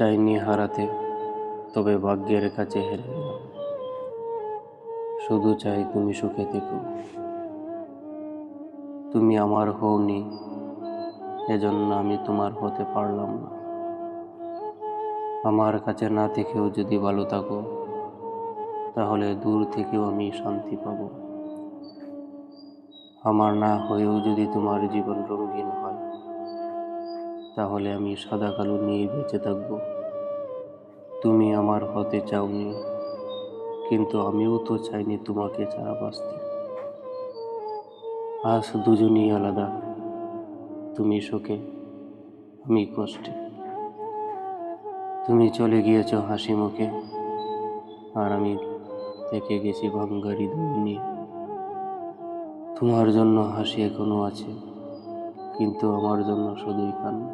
চাইনি হারাতে, তবে ভাগ্যের কাছে হেরে গেলাম। শুধু চাই তুমি সুখে থেকো। তুমি আমার হওনি, এজন্য আমি তোমার হতে পারলাম না। আমার কাছে না থেকেও যদি ভালো থাকো, তাহলে দূর থেকেও আমি শান্তি পাবো। আমার না হয়েও যদি তোমার জীবন রঙিন হয়, তাহলে আমি সাদা কালো নিয়ে বেঁচে থাকবো। তুমি আমার হতে চাওনি, কিন্তু আমিও তো চাইনি তোমাকে ছাড়া বাঁচতে। আজ দুজনই আলাদা, তুমি সুখে, আমি কষ্টে। তুমি চলে গিয়েছো হাসি মুখে, আর আমি থেকে গেছি ভাঙ্গা হৃদয় নিয়ে। তোমার জন্য হাসি এখনো আছে, কিন্তু আমার জন্য শুধুই কান্না।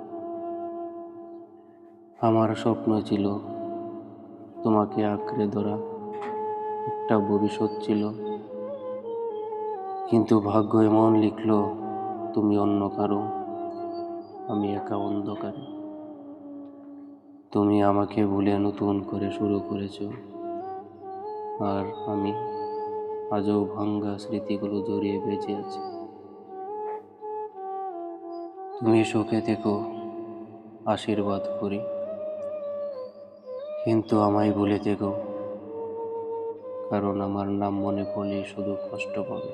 আমার স্বপ্ন ছিল তোমাকে আঁকড়ে ধরা, একটা ভবিষ্যৎ ছিল, কিন্তু ভাগ্য এমন লিখলো তুমি অন্য কারো, আমি একা অন্ধকারে। তুমি আমাকে ভুলে নতুন করে শুরু করেছো, আর আমি আজও ভাঙ্গা স্মৃতিগুলো জড়িয়ে বেঁচে আছি। তুমি সুখে থেকো, আশীর্বাদ করি, কিন্তু আমায় ভুলে থেকো, কারণ আমার নাম মনে পড়লেই শুধু কষ্ট পাবে।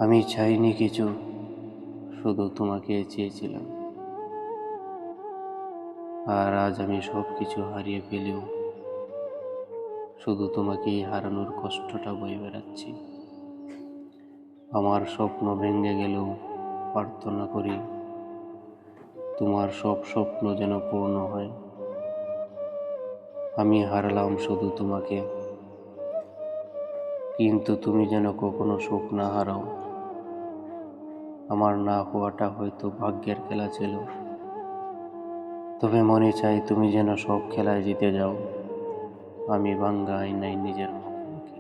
আমি চাইনি কিছু, শুধু তোমাকে চেয়েছিলাম। আর আজ আমি সব কিছু হারিয়ে ফেলেও শুধু তোমাকেই হারানোর কষ্টটা বয়ে বেড়াচ্ছি। আমার স্বপ্ন ভেঙে গেলেও প্রার্থনা করি তোমার সব স্বপ্ন যেন পূর্ণ হয়। আমি হারালাম শুধু তোমাকে, কিন্তু তুমি যেন কখনো সুখ না হারাও। আমার না হওয়াটা হয়তো ভাগ্যের খেলা ছিল, তবে মনে চাই তুমি যেন সব খেলায় জিতে যাও। আমি ভাঙ্গা আয়নায় নিজের মুখোমুখি,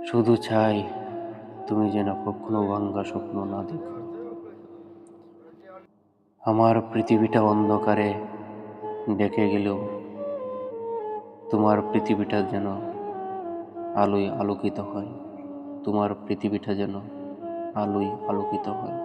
শুধু চাই তুমি যেন কখনো ভাঙ্গা স্বপ্ন না দেখো। আমার পৃথিবীটা অন্ধকারে ডেকে গেলেও তোমার পৃথিবীটা যেন আলোয় আলোকিত হয়। তোমার পৃথিবীটা যেন আলোয় আলোকিত হয়।